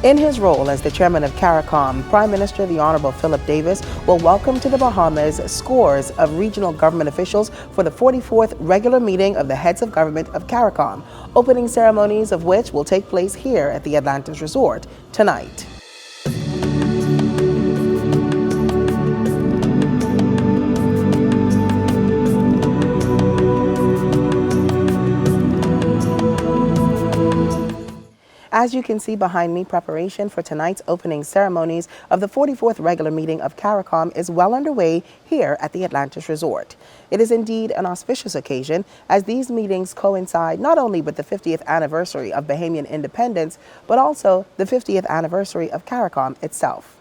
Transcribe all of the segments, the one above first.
In his role as the chairman of CARICOM, Prime Minister the Honorable Philip Davis will welcome to the Bahamas scores of regional government officials for the 44th regular meeting of the heads of government of CARICOM, opening ceremonies of which will take place here at the Atlantis Resort tonight. As you can see behind me, preparation for tonight's opening ceremonies of the 44th regular meeting of CARICOM is well underway here at the Atlantis Resort. It is indeed an auspicious occasion as these meetings coincide not only with the 50th anniversary of Bahamian independence, but also the 50th anniversary of CARICOM itself.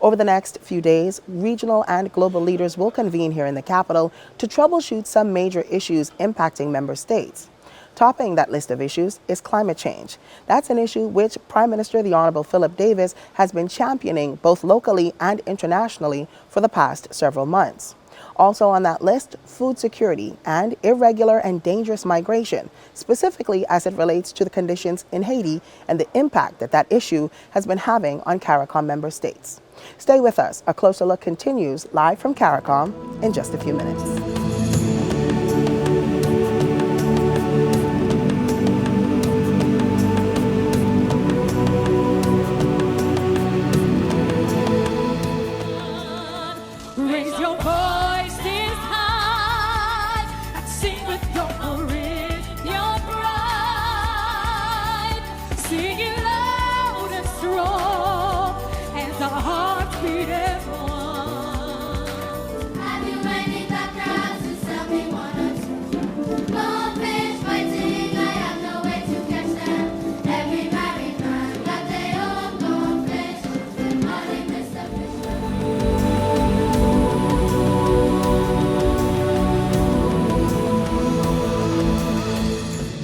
Over the next few days, regional and global leaders will convene here in the capital to troubleshoot some major issues impacting member states. Topping that list of issues is climate change. That's an issue which Prime Minister the Honorable Philip Davis has been championing both locally and internationally for the past several months. Also on that list, food security and irregular and dangerous migration, specifically as it relates to the conditions in Haiti and the impact that that issue has been having on CARICOM member states. Stay with us. A closer look continues live from CARICOM in just a few minutes.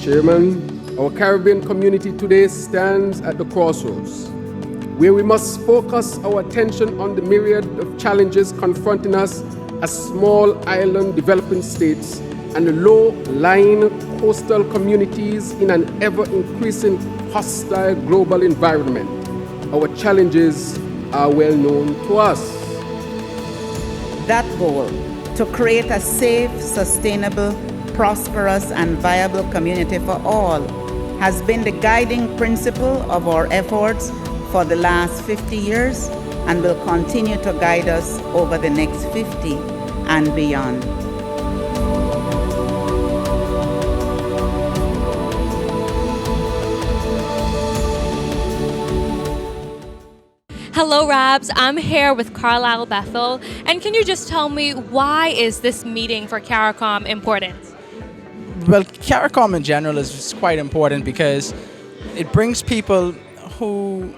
Chairman, our Caribbean community today stands at the crossroads, where we must focus our attention on the myriad of challenges confronting us as small island developing states and low-lying coastal communities in an ever-increasing hostile global environment. Our challenges are well known to us. That goal, to create a safe, sustainable, prosperous and viable community for all, has been the guiding principle of our efforts for the last 50 years and will continue to guide us over the next 50 and beyond. Hello, Rabs. I'm here with Carlisle Bethel. And can you just tell me, why is this meeting for CARICOM important? Well, CARICOM in general is quite important because it brings people who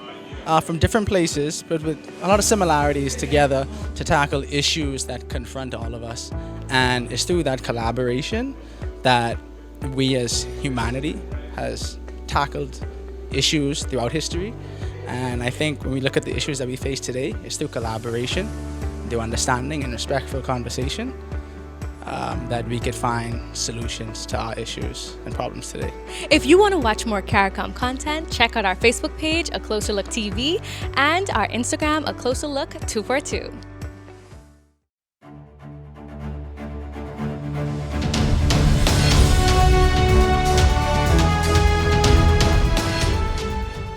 are from different places but with a lot of similarities together to tackle issues that confront all of us. And it's through that collaboration that we as humanity has tackled issues throughout history. And I think when we look at the issues that we face today, it's through collaboration, through understanding and respectful conversation, that we could find solutions to our issues and problems today. If you want to watch more CARICOM content, check out our Facebook page, A Closer Look TV, and our Instagram, A Closer Look 242.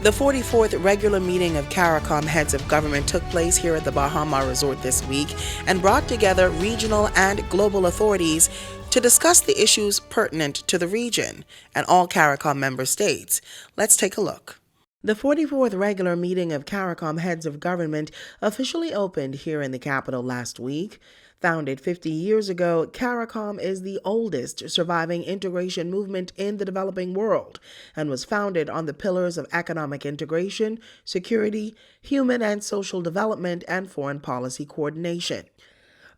The 44th regular meeting of CARICOM heads of government took place here at the Bahama Resort this week and brought together regional and global authorities to discuss the issues pertinent to the region and all CARICOM member states. Let's take a look. The 44th regular meeting of CARICOM heads of government officially opened here in the capital last week. Founded 50 years ago, CARICOM is the oldest surviving integration movement in the developing world and was founded on the pillars of economic integration, security, human and social development, and foreign policy coordination.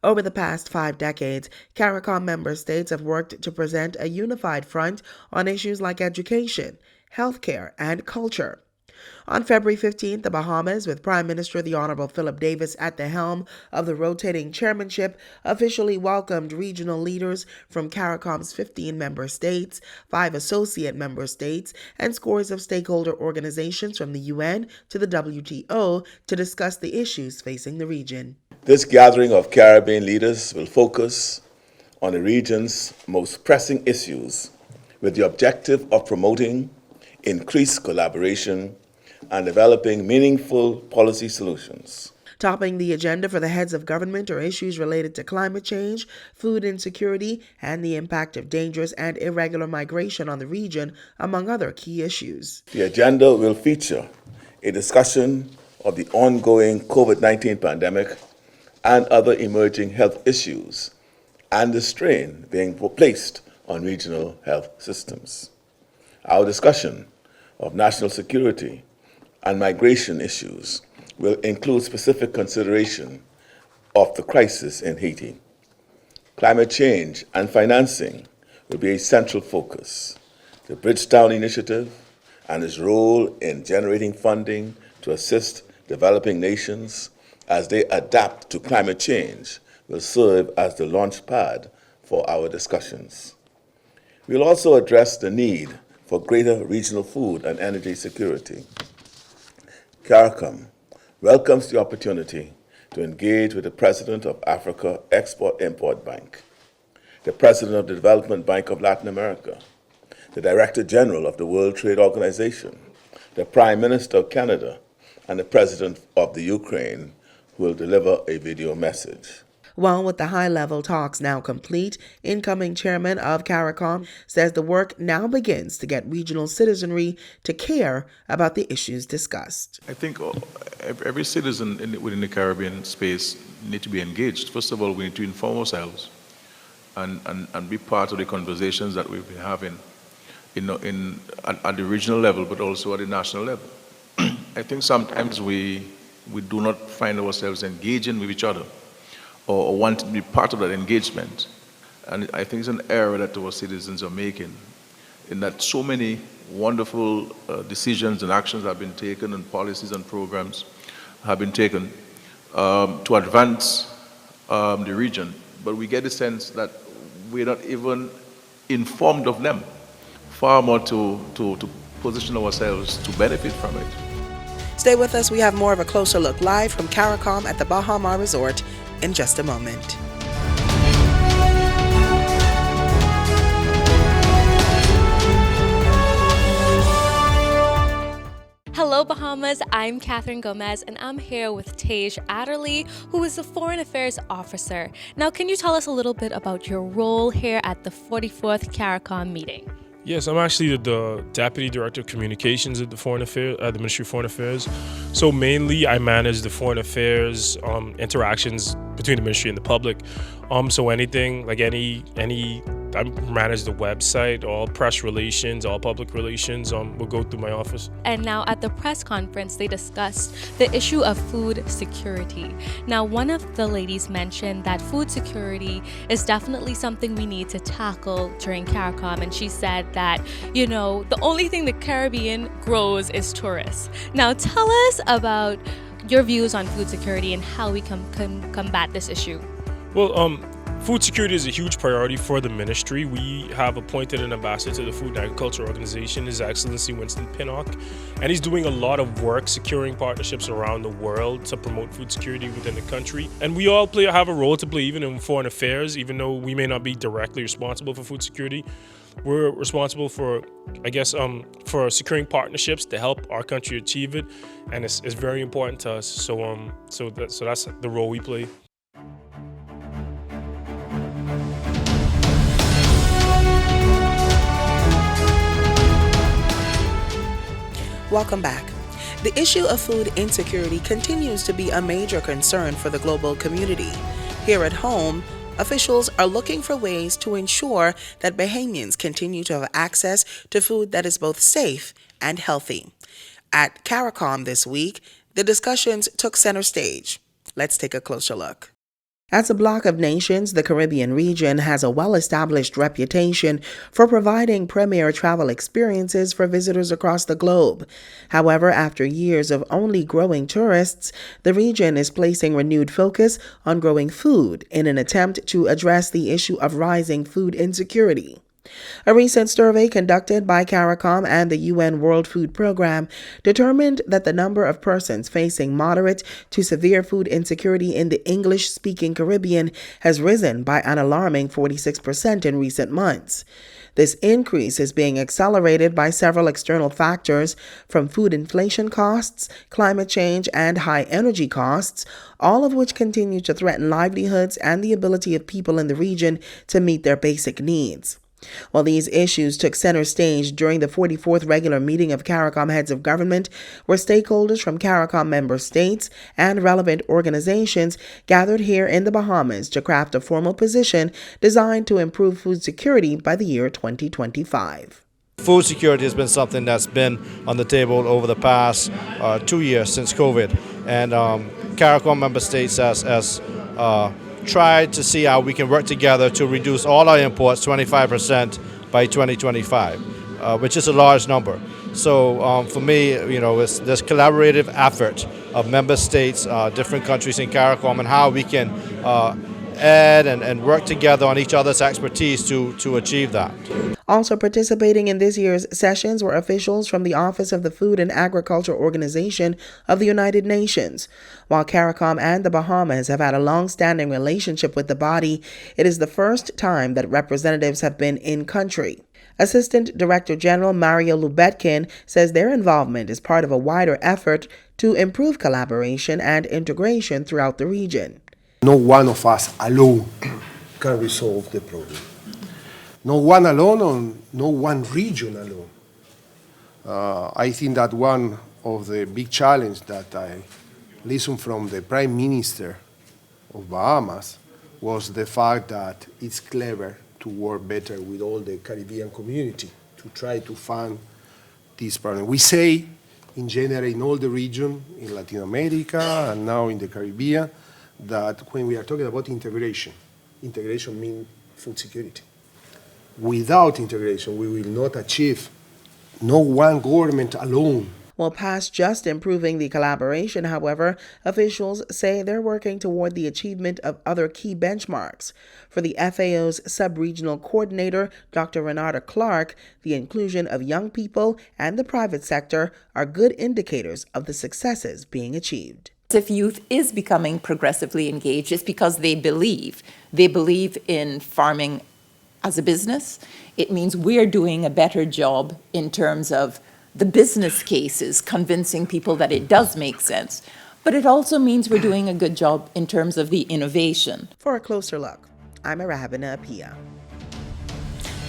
Over the past 5 decades, CARICOM member states have worked to present a unified front on issues like education, healthcare, and culture. On February 15th, the Bahamas, with Prime Minister the Honorable Philip Davis at the helm of the rotating chairmanship, officially welcomed regional leaders from CARICOM's 15 member states, 5 associate member states, and scores of stakeholder organizations from the UN to the WTO to discuss the issues facing the region. This gathering of Caribbean leaders will focus on the region's most pressing issues with the objective of promoting increased collaboration and developing meaningful policy solutions. Topping the agenda for the heads of government are issues related to climate change, food insecurity, and the impact of dangerous and irregular migration on the region, among other key issues. The agenda will feature a discussion of the ongoing COVID-19 pandemic and other emerging health issues and the strain being placed on regional health systems. Our discussion of national security and migration issues will include specific consideration of the crisis in Haiti. Climate change and financing will be a central focus. The Bridgetown Initiative and its role in generating funding to assist developing nations as they adapt to climate change will serve as the launch pad for our discussions. We'll also address the need for greater regional food and energy security. CARICOM welcomes the opportunity to engage with the President of Africa Export-Import Bank, the President of the Development Bank of Latin America, the Director General of the World Trade Organization, the Prime Minister of Canada, and the President of the Ukraine, who will deliver a video message. Well, with the high-level talks now complete, incoming chairman of CARICOM says the work now begins to get regional citizenry to care about the issues discussed. I think every citizen within the Caribbean space need to be engaged. First of all, we need to inform ourselves and be part of the conversations that we've been having at the regional level, but also at the national level. I think sometimes we do not find ourselves engaging with each other or want to be part of that engagement. And I think it's an error that our citizens are making, in that so many wonderful decisions and actions have been taken, and policies and programs have been taken to advance the region, but we get the sense that we're not even informed of them, far more to position ourselves to benefit from it. Stay with us. We have more of a closer look live from CARICOM at the Bahama Resort in just a moment. Hello Bahamas, I'm Catherine Gomez and I'm here with Tej Adderley, who is the Foreign Affairs Officer. Now, can you tell us a little bit about your role here at the 44th CARICOM meeting? Yes, I'm actually the Deputy Director of Communications at the Ministry of Foreign Affairs. So mainly I manage the foreign affairs interactions between the ministry and the public. So anything, like I manage the website, all press relations, all public relations will go through my office. And now at the press conference, they discussed the issue of food security. Now, one of the ladies mentioned that food security is definitely something we need to tackle during CARICOM. And she said that, the only thing the Caribbean grows is tourists. Now, tell us about your views on food security and how we can combat this issue. Well, food security is a huge priority for the ministry. We have appointed an ambassador to the Food and Agriculture Organization, His Excellency Winston Pinnock, and he's doing a lot of work securing partnerships around the world to promote food security within the country. And we all have a role to play even in foreign affairs, even though we may not be directly responsible for food security. We're responsible for, for securing partnerships to help our country achieve it, and it's very important to us. So that's the role we play. Welcome back. The issue of food insecurity continues to be a major concern for the global community. Here at home, officials are looking for ways to ensure that Bahamians continue to have access to food that is both safe and healthy. At CARICOM this week, the discussions took center stage. Let's take a closer look. As a bloc of nations, the Caribbean region has a well-established reputation for providing premier travel experiences for visitors across the globe. However, after years of only growing tourists, the region is placing renewed focus on growing food in an attempt to address the issue of rising food insecurity. A recent survey conducted by CARICOM and the UN World Food Programme determined that the number of persons facing moderate to severe food insecurity in the English-speaking Caribbean has risen by an alarming 46% in recent months. This increase is being accelerated by several external factors, from food inflation costs, climate change, and high energy costs, all of which continue to threaten livelihoods and the ability of people in the region to meet their basic needs. While these issues took center stage during the 44th regular meeting of CARICOM heads of government, where stakeholders from CARICOM member states and relevant organizations gathered here in the Bahamas to craft a formal position designed to improve food security by the year 2025. Food security has been something that's been on the table over the past 2 years since COVID, and CARICOM member states has tried to see how we can work together to reduce all our imports 25% by 2025, which is a large number. So for me, it's this collaborative effort of member states, different countries in CARICOM, and how we can add and work together on each other's expertise to achieve that. Also participating in this year's sessions were officials from the Office of the Food and Agriculture Organization of the United Nations. While CARICOM and the Bahamas have had a long-standing relationship with the body, it is the first time that representatives have been in country. Assistant Director General Mario Lubetkin says their involvement is part of a wider effort to improve collaboration and integration throughout the region. No one of us alone can resolve the problem. No one alone, or no one region alone. I think that one of the big challenges that I listened from the Prime Minister of Bahamas was the fact that it's clever to work better with all the Caribbean community to try to find this problem. We say, in general, in all the region, in Latin America and now in the Caribbean, that when we are talking about integration means food security. Without integration, we will not achieve no one government alone. Well, past just improving the collaboration, however, officials say they're working toward the achievement of other key benchmarks. For the FAO's sub-regional coordinator, Dr. Renata Clark, the inclusion of young people and the private sector are good indicators of the successes being achieved. If youth is becoming progressively engaged, it's because they believe in farming as a business. It means we're doing a better job in terms of the business cases, convincing people that it does make sense. But it also means we're doing a good job in terms of the innovation. For a closer look, I'm Arabina Apia.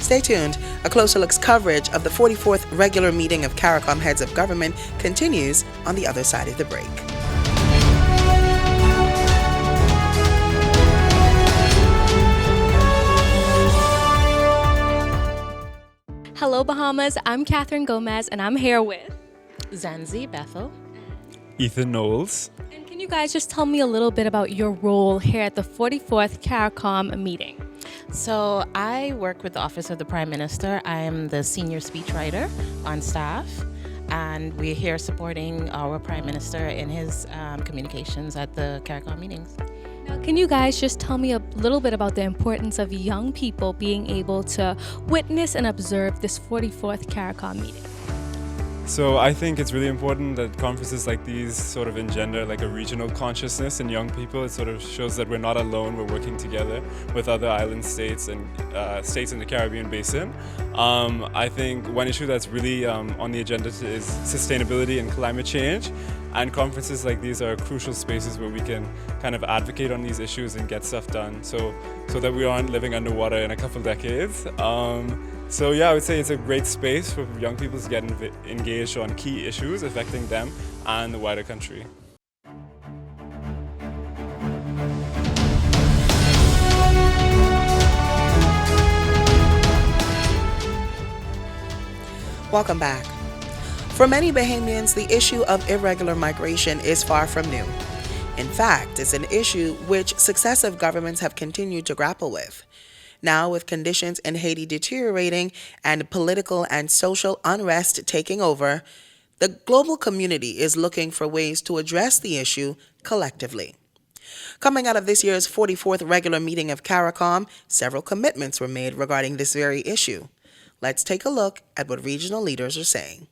Stay tuned. A Closer Look's coverage of the 44th regular meeting of CARICOM heads of government continues on the other side of the break. Hello, Bahamas. I'm Catherine Gomez, and I'm here with Zanzi Bethel, Ethan Knowles. And can you guys just tell me a little bit about your role here at the 44th CARICOM meeting? So I work with the Office of the Prime Minister. I am the senior speechwriter on staff, and we're here supporting our Prime Minister in his communications at the CARICOM meetings. Now, can you guys just tell me a little bit about the importance of young people being able to witness and observe this 44th CARICOM meeting? So I think it's really important that conferences like these sort of engender like a regional consciousness in young people. It sort of shows that we're not alone, we're working together with other island states and states in the Caribbean basin. I think one issue that's really on the agenda is sustainability and climate change. And conferences like these are crucial spaces where we can kind of advocate on these issues and get stuff done so that we aren't living underwater in a couple decades. So yeah, I would say it's a great space for young people to get engaged on key issues affecting them and the wider country. Welcome back. For many Bahamians, the issue of irregular migration is far from new. In fact, it's an issue which successive governments have continued to grapple with. Now, with conditions in Haiti deteriorating and political and social unrest taking over, the global community is looking for ways to address the issue collectively. Coming out of this year's 44th regular meeting of CARICOM, several commitments were made regarding this very issue. Let's take a look at what regional leaders are saying.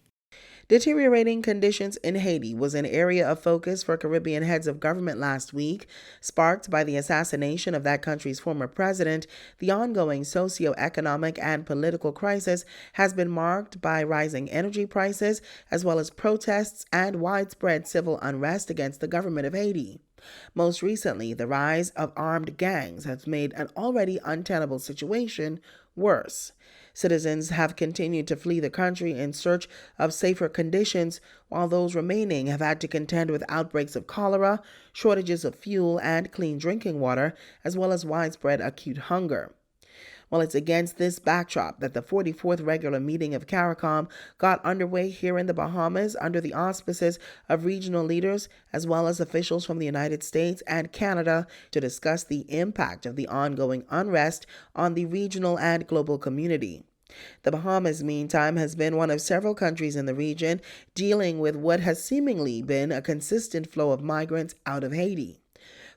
Deteriorating conditions in Haiti was an area of focus for Caribbean heads of government last week, sparked by the assassination of that country's former president. The ongoing socio-economic and political crisis has been marked by rising energy prices, as well as protests and widespread civil unrest against the government of Haiti. Most recently, the rise of armed gangs has made an already untenable situation worse. Citizens have continued to flee the country in search of safer conditions, while those remaining have had to contend with outbreaks of cholera, shortages of fuel and clean drinking water, as well as widespread acute hunger. Well, it's against this backdrop that the 44th regular meeting of CARICOM got underway here in the Bahamas under the auspices of regional leaders as well as officials from the United States and Canada to discuss the impact of the ongoing unrest on the regional and global community. The Bahamas, meantime, has been one of several countries in the region dealing with what has seemingly been a consistent flow of migrants out of Haiti.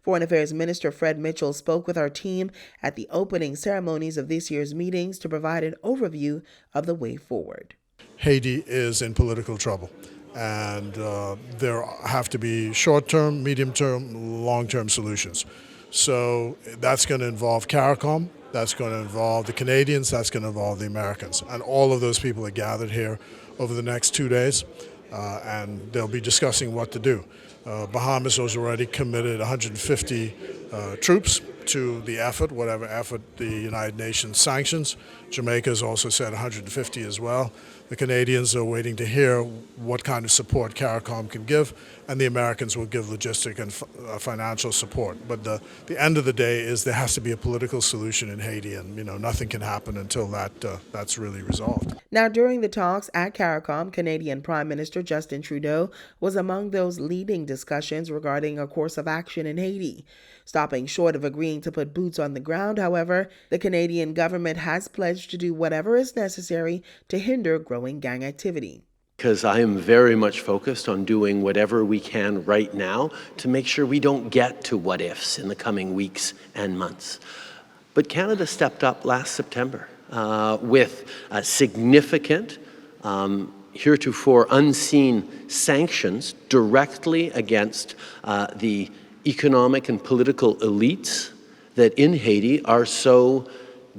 Foreign Affairs Minister Fred Mitchell spoke with our team at the opening ceremonies of this year's meetings to provide an overview of the way forward. Haiti is in political trouble, and there have to be short-term, medium-term, long-term solutions. So that's going to involve CARICOM, that's going to involve the Canadians, that's going to involve the Americans. And all of those people are gathered here over the next 2 days, and they'll be discussing what to do. Bahamas has already committed 150 troops to the effort, whatever effort the United Nations sanctions. Jamaica has also said 150 as well. The Canadians are waiting to hear what kind of support CARICOM can give, and the Americans will give logistic and financial support. But the end of the day is there has to be a political solution in Haiti, and nothing can happen until that's really resolved. Now, during the talks at CARICOM, Canadian Prime Minister Justin Trudeau was among those leading discussions regarding a course of action in Haiti. Stopping short of agreeing to put boots on the ground, however, the Canadian government has pledged to do whatever is necessary to hinder growing gang activity. Because I am very much focused on doing whatever we can right now to make sure we don't get to what ifs in the coming weeks and months. But Canada stepped up last September with significant, heretofore unseen sanctions directly against the economic and political elites that in Haiti are so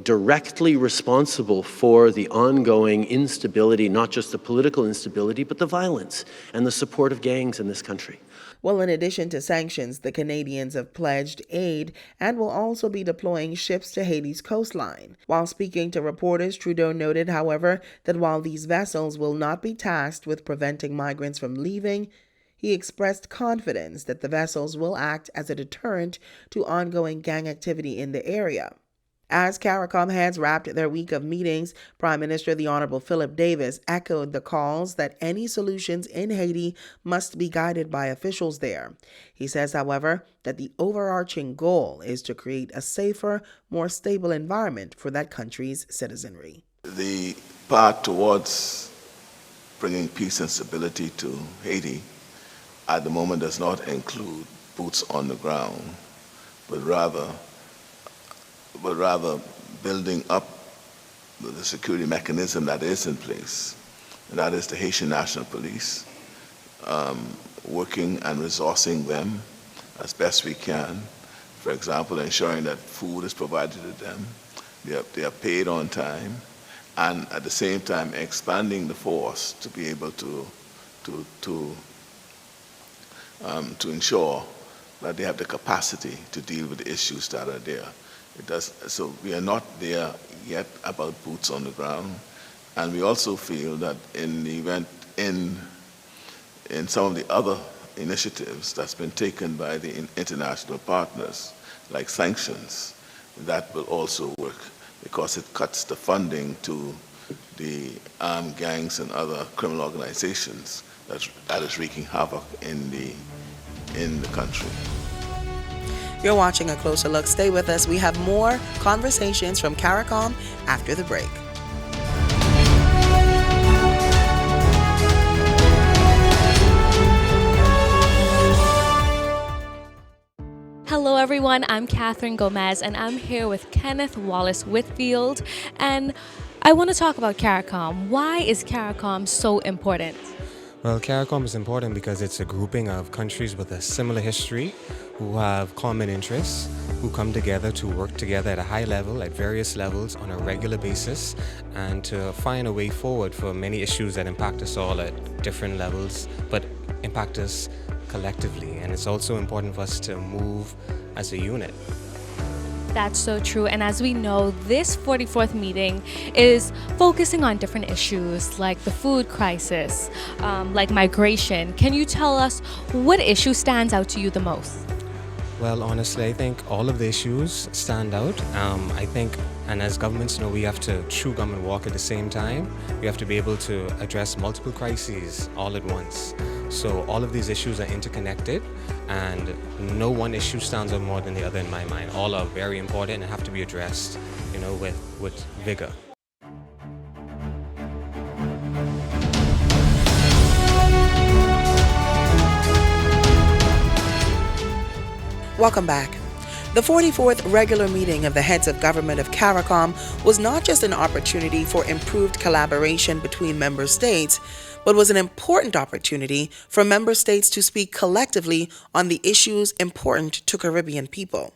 directly responsible for the ongoing instability, not just the political instability, but the violence and the support of gangs in this country. Well, in addition to sanctions, the Canadians have pledged aid and will also be deploying ships to Haiti's coastline. While speaking to reporters, Trudeau noted, however, that while these vessels will not be tasked with preventing migrants from leaving, he expressed confidence that the vessels will act as a deterrent to ongoing gang activity in the area. As CARICOM heads wrapped their week of meetings, Prime Minister the Honorable Philip Davis echoed the calls that any solutions in Haiti must be guided by officials there. He says, however, that the overarching goal is to create a safer, more stable environment for that country's citizenry. The path towards bringing peace and stability to Haiti at the moment does not include boots on the ground, but rather building up the security mechanism that is in place, and that is the Haitian National Police, working and resourcing them as best we can. For example, ensuring that food is provided to them, they are paid on time, and at the same time expanding the force to be able to ensure that they have the capacity to deal with the issues that are there. So we are not there yet about boots on the ground, and we also feel that in the event, in some of the other initiatives that's been taken by the international partners, like sanctions, that will also work because it cuts the funding to the armed gangs and other criminal organizations that is wreaking havoc in the country. You're watching A Closer Look. Stay with us. We have more conversations from CARICOM after the break. Hello everyone, I'm Catherine Gomez and I'm here with Kenneth Wallace Whitfield, and I want to talk about CARICOM. Why is CARICOM so important? Well, CARICOM is important because it's a grouping of countries with a similar history who have common interests, who come together to work together at a high level, at various levels, on a regular basis, and to find a way forward for many issues that impact us all at different levels, but impact us collectively. And it's also important for us to move as a unit. That's so true. And as we know, this 44th meeting is focusing on different issues like the food crisis, like migration. Can you tell us what issue stands out to you the most? Well, honestly, I think all of the issues stand out. I think, and as governments know, we have to chew gum and walk at the same time. We have to be able to address multiple crises all at once. So all of these issues are interconnected, and no one issue stands out more than the other in my mind. All are very important and have to be addressed, with vigor. Welcome back. The 44th regular meeting of the heads of government of CARICOM was not just an opportunity for improved collaboration between member states, but was an important opportunity for member states to speak collectively on the issues important to Caribbean people.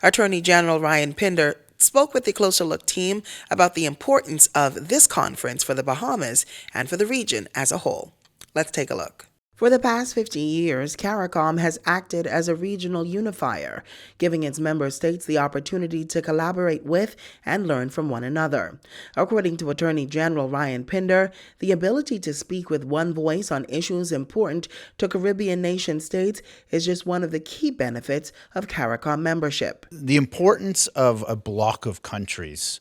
Attorney General Ryan Pinder spoke with the Closer Look team about the importance of this conference for the Bahamas and for the region as a whole. Let's take a look. For the past 50 years, CARICOM has acted as a regional unifier, giving its member states the opportunity to collaborate with and learn from one another. According to Attorney General Ryan Pinder, the ability to speak with one voice on issues important to Caribbean nation states is just one of the key benefits of CARICOM membership. The importance of a bloc of countries,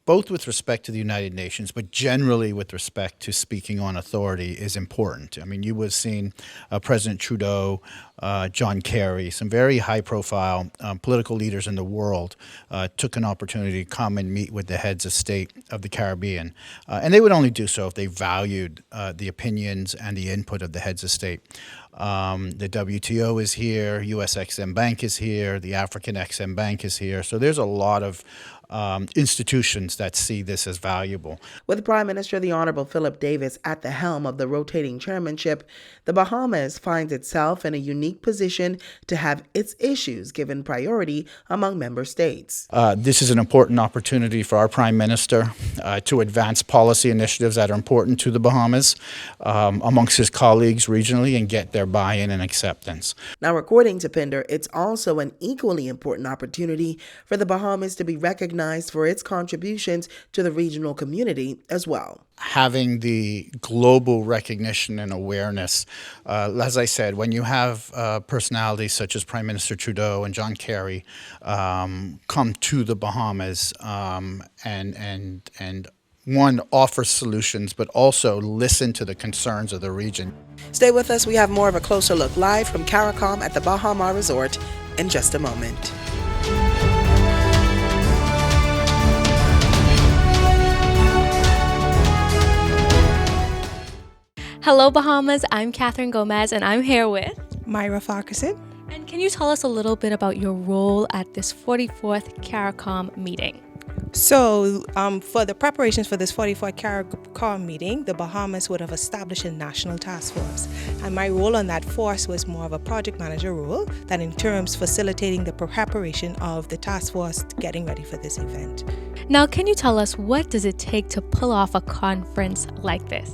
both with respect to the United Nations, but generally with respect to speaking on authority, is important. I mean, you would have seen President Trudeau, John Kerry, some very high-profile political leaders in the world took an opportunity to come and meet with the heads of state of the Caribbean. And they would only do so if they valued the opinions and the input of the heads of state. The WTO is here, US Exim Bank is here, the African Exim Bank is here. So there's a lot of institutions that see this as valuable. With Prime Minister the Honorable Philip Davis at the helm of the rotating chairmanship, the Bahamas finds itself in a unique position to have its issues given priority among member states. This is an important opportunity for our Prime Minister to advance policy initiatives that are important to the Bahamas amongst his colleagues regionally and get their buy-in and acceptance. Now, according to Pinder, it's also an equally important opportunity for the Bahamas to be recognized for its contributions to the regional community as well. Having the global recognition and awareness, as I said, when you have personalities such as Prime Minister Trudeau and John Kerry come to the Bahamas and one, offer solutions, but also listen to the concerns of the region. Stay with us. We have more of A Closer Look live from CARICOM at the Bahama Resort in just a moment. Hello Bahamas, I'm Catherine Gomez and I'm here with Myra Farquharson. And can you tell us a little bit about your role at this 44th CARICOM meeting? So for the preparations for this 44th CARICOM meeting, the Bahamas would have established a national task force. And my role on that force was more of a project manager role that in terms facilitating the preparation of the task force getting ready for this event. Now, can you tell us what does it take to pull off a conference like this?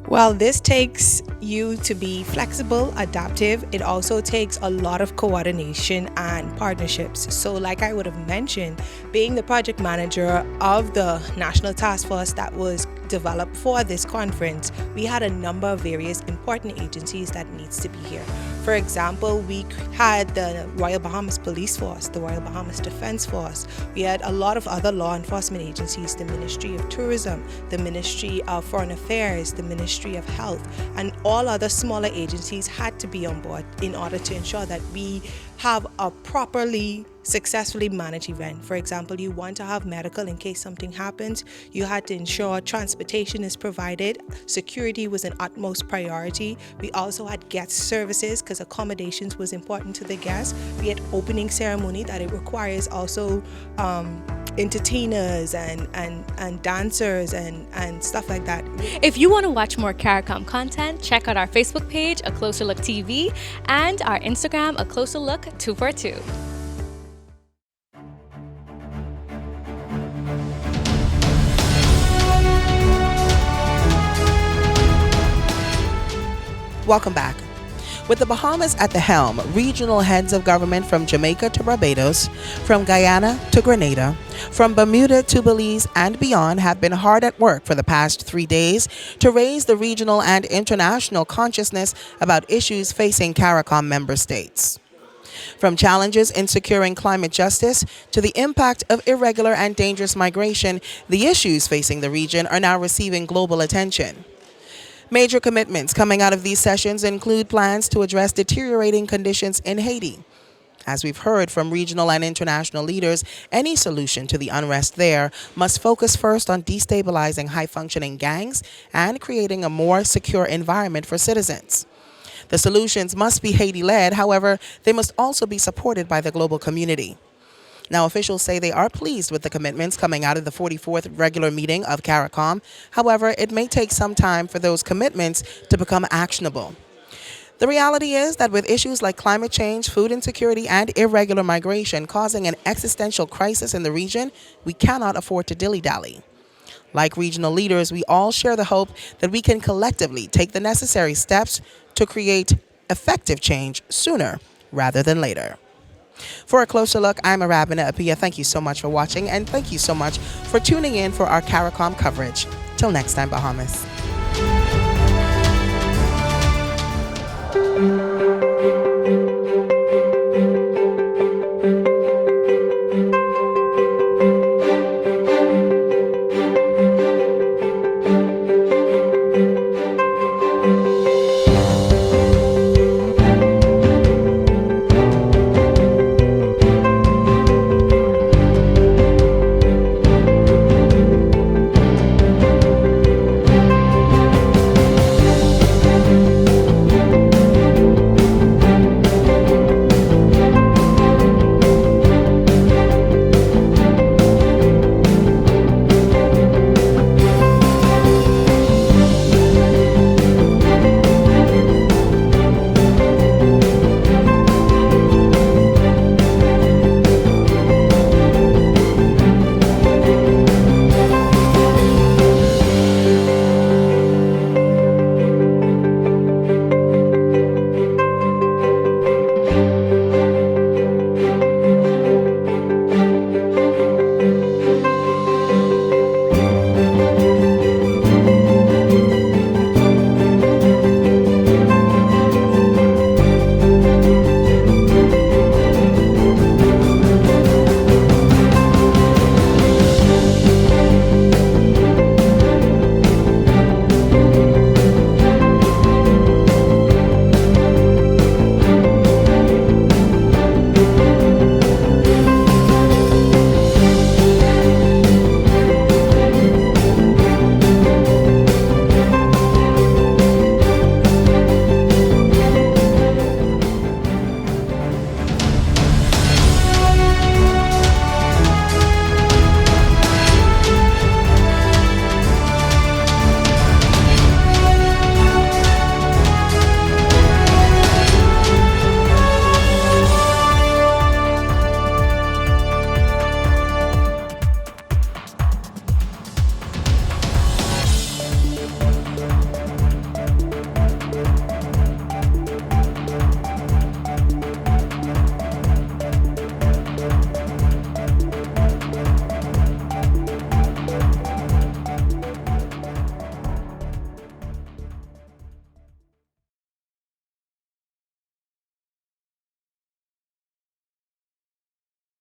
Well, this takes you to be flexible, adaptive. It also takes a lot of coordination and partnerships. So like I would have mentioned, being the project manager of the National Task Force that was developed for this conference, we had a number of various important agencies that needs to be here. For example, we had the Royal Bahamas Police Force, the Royal Bahamas Defense Force. We had a lot of other law enforcement agencies, the Ministry of Tourism, the Ministry of Foreign Affairs, the Ministry of Health, and all other smaller agencies had to be on board in order to ensure that we have a properly successfully managed event. For example, you want to have medical in case something happens, you had to ensure transportation is provided, security was an utmost priority. We also had guest services because accommodations was important to the guests. We had opening ceremony that it requires also entertainers and dancers and stuff like that. If you want to watch more CARICOM content, check out our Facebook page, A Closer Look TV, and our Instagram, A Closer Look 242. Welcome back. With the Bahamas at the helm, regional heads of government from Jamaica to Barbados, from Guyana to Grenada, from Bermuda to Belize and beyond have been hard at work for the past 3 days to raise the regional and international consciousness about issues facing CARICOM member states. From challenges in securing climate justice to the impact of irregular and dangerous migration, the issues facing the region are now receiving global attention. Major commitments coming out of these sessions include plans to address deteriorating conditions in Haiti. As we've heard from regional and international leaders, any solution to the unrest there must focus first on destabilizing high-functioning gangs and creating a more secure environment for citizens. The solutions must be Haiti-led, however, they must also be supported by the global community. Now, officials say they are pleased with the commitments coming out of the 44th regular meeting of CARICOM. However, it may take some time for those commitments to become actionable. The reality is that with issues like climate change, food insecurity, and irregular migration causing an existential crisis in the region, we cannot afford to dilly-dally. Like regional leaders, we all share the hope that we can collectively take the necessary steps to create effective change sooner rather than later. For A Closer Look, I'm Arabina Apia. Thank you so much for watching, and thank you so much for tuning in for our CARICOM coverage. Till next time, Bahamas.